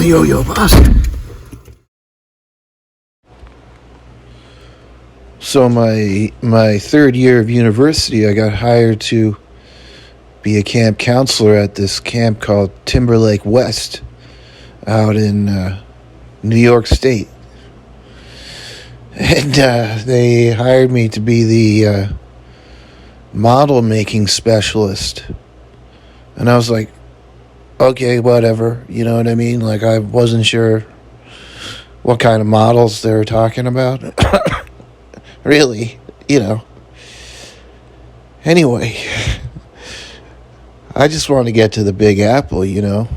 yo-yo, boss. So my third year of university, I got hired to be a camp counselor at this camp called Timberlake West out in New York State. And they hired me to be the model making specialist. And I was like, okay, whatever, you know what I mean? Like, I wasn't sure what kind of models they were talking about. Really, you know. Anyway, I just wanted to get to the Big Apple, you know.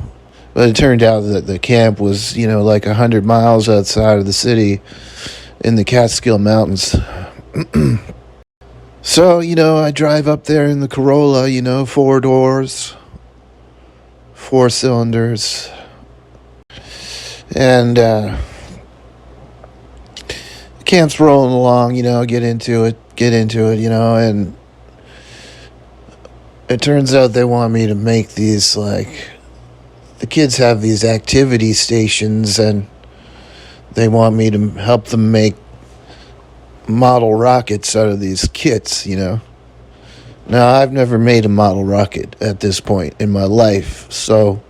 But it turned out that the camp was, you know, like 100 miles outside of the city in the Catskill Mountains. So, you know, I drive up there in the Corolla, you know, 4 doors, 4 cylinders. And camp's rolling along, you know, get into it, you know, and it turns out they want me to make these, like, the kids have these activity stations, and they want me to help them make model rockets out of these kits, you know. Now, I've never made a model rocket at this point in my life, so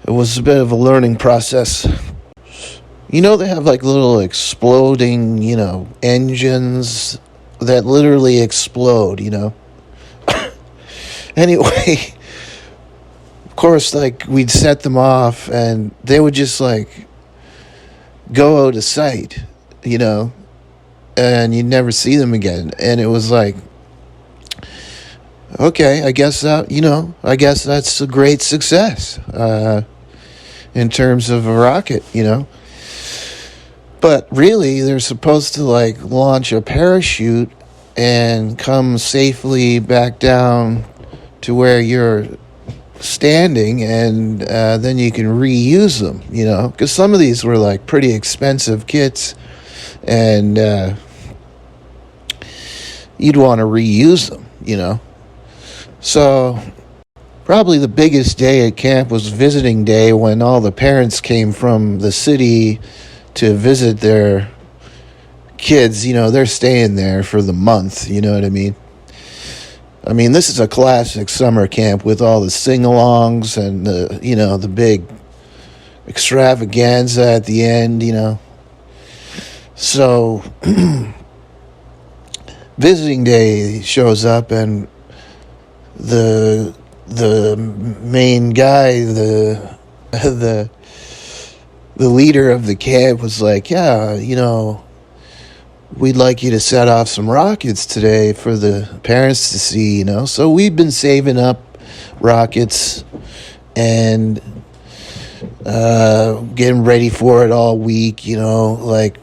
it was a bit of a learning process. You know, they have like little exploding, you know, engines that literally explode, you know. Anyway, of course, like, we'd set them off and they would just like go out of sight, you know, and you'd never see them again. And it was like, okay, I guess that's a great success in terms of a rocket, you know. But really, they're supposed to, like, launch a parachute and come safely back down to where you're standing, and then you can reuse them, you know. Because some of these were, like, pretty expensive kits, and you'd want to reuse them, you know. So probably the biggest day at camp was visiting day, when all the parents came from the city to visit their kids. You know, they're staying there for the month, you know what I mean? I mean, this is a classic summer camp with all the sing-alongs and the, you know, the big extravaganza at the end, you know. So visiting day shows up, and the main guy, the leader of the camp was like, yeah, you know, we'd like you to set off some rockets today for the parents to see, you know. So we've been saving up rockets and getting ready for it all week, you know, like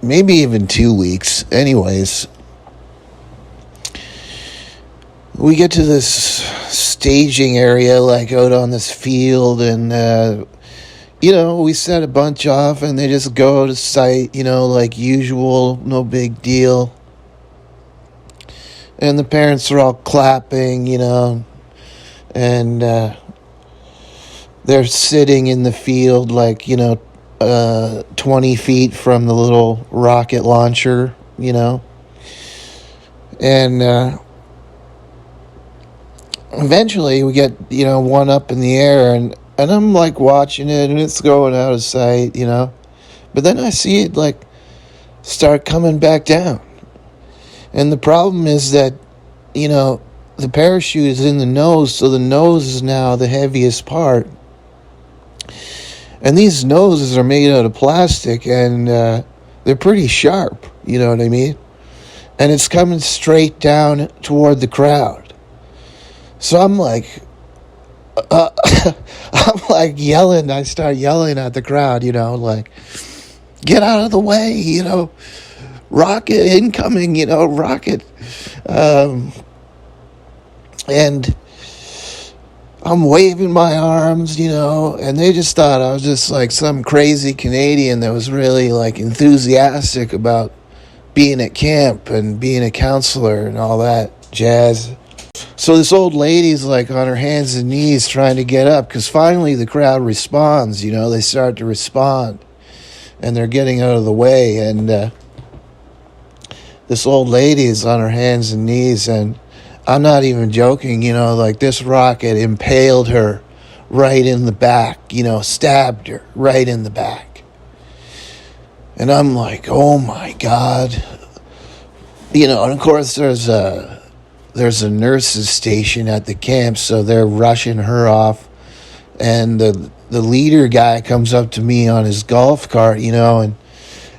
maybe even 2 weeks. Anyways, we get to this staging area, like out on this field, and you know, we set a bunch off and they just go to sight, you know, like usual, no big deal. And the parents are all clapping, you know, and they're sitting in the field, like, you know, 20 feet from the little rocket launcher, you know. And eventually we get, you know, one up in the air, and I'm, like, watching it, and it's going out of sight, you know. But then I see it, like, start coming back down. And the problem is that, you know, the parachute is in the nose, so the nose is now the heaviest part. And these noses are made out of plastic, and they're pretty sharp, you know what I mean? And it's coming straight down toward the crowd. So I'm like... I'm like yelling. I start yelling at the crowd, you know, like, get out of the way, you know, rocket incoming, you know, rocket. And I'm waving my arms, you know, and they just thought I was just like some crazy Canadian that was really, like, enthusiastic about being at camp and being a counselor and all that jazz. So this old lady's like on her hands and knees trying to get up because finally the crowd responds. They start to respond and they're getting out of the way. And this old lady is on her hands and knees, and I'm not even joking. Like this rocket impaled her right in the back. Stabbed her right in the back. And I'm like, oh my God. And of course there's a nurse's station at the camp, so they're rushing her off. And the leader guy comes up to me on his golf cart, and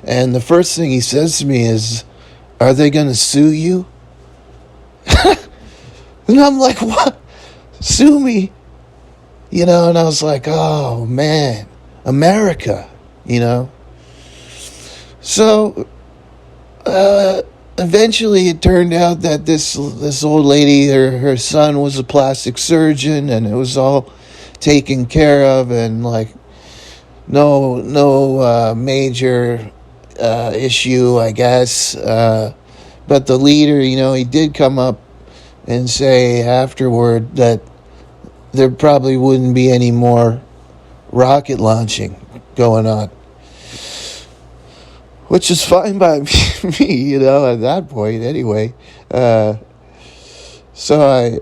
the first thing he says to me is, "Are they going to sue you?" And I'm like, "What? Sue me?" And I was like, "Oh man, America," So eventually it turned out that this old lady, her son was a plastic surgeon, and it was all taken care of, and like no major issue, I guess. But the leader, he did come up and say afterward that there probably wouldn't be any more rocket launching going on, which is fine by me, at that point anyway. So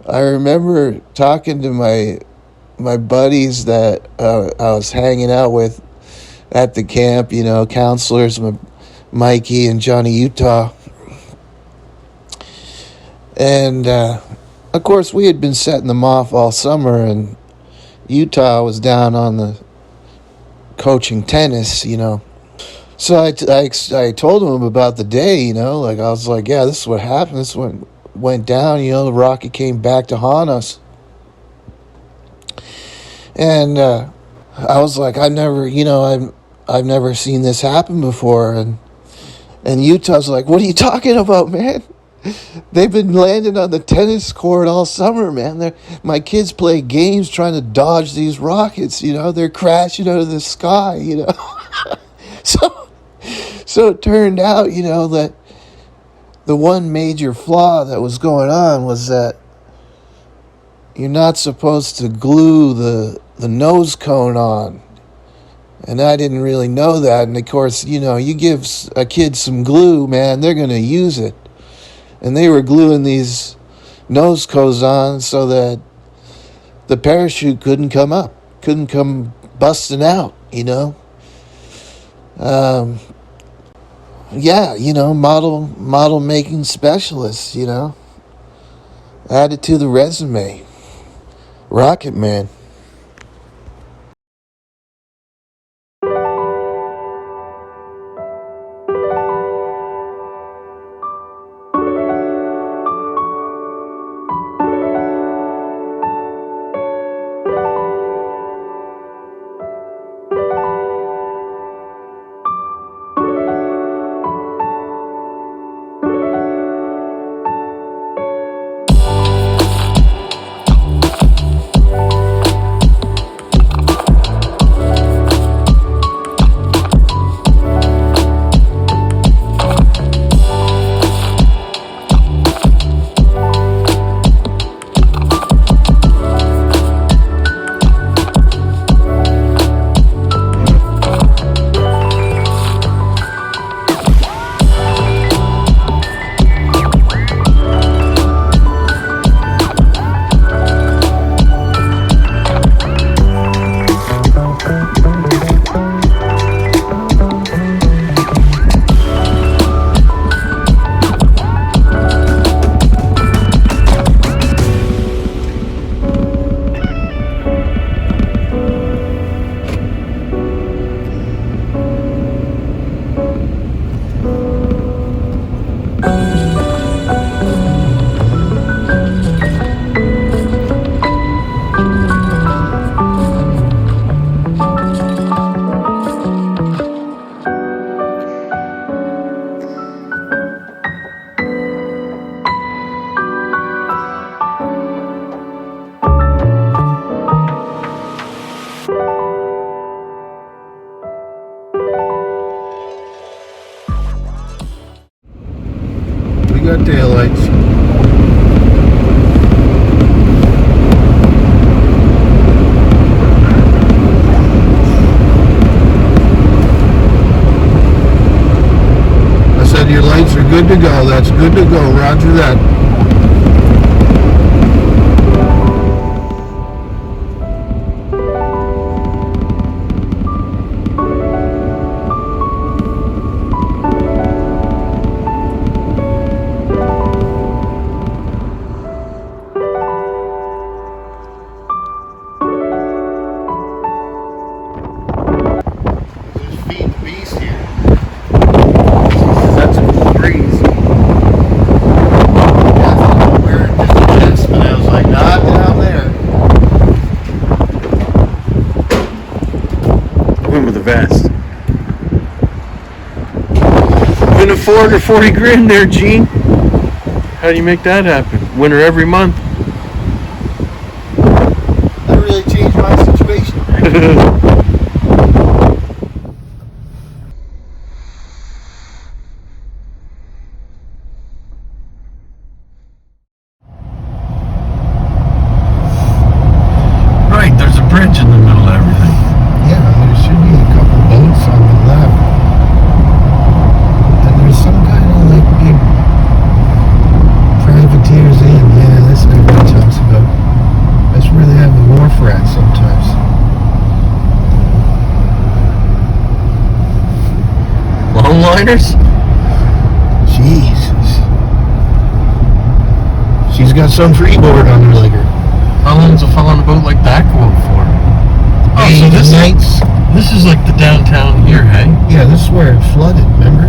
I remember talking to my buddies that I was hanging out with at the camp, counselors, Mikey and Johnny Utah. And of course we had been setting them off all summer, and Utah was down on the coaching tennis, So I told him about the day, like I was like, yeah, this is what happened. This went down, the rocket came back to haunt us. And I was like, I've never seen this happen before. And Utah's like, what are you talking about, man? They've been landing on the tennis court all summer, man. My kids play games trying to dodge these rockets, They're crashing out of the sky, So it turned out, that the one major flaw that was going on was that you're not supposed to glue the nose cone on. And I didn't really know that. And of course, you give a kid some glue, man, they're going to use it. And they were gluing these nose cones on so that the parachute couldn't come busting out, model making specialist, added to the resume. Rocket Man. We got daylights. good to go. That's good to go. Roger that. With a vest. Couldn't afford her 40 grand there, Gene. How do you make that happen? Winter every month. That really changed my situation. Right, there's a bridge in the middle of everything. Yeah, there should be a couple boats on the left. And there's some kind of like big privateer's inn. Yeah, that's what everybody talks about. That's where they have the wharf rat sometimes. Longliners? Jesus. She's got some freeboard on her ligger. How long does a fella on a boat like that go out for? Oh, so this is like the downtown here, hey? Yeah, this is where it flooded, remember?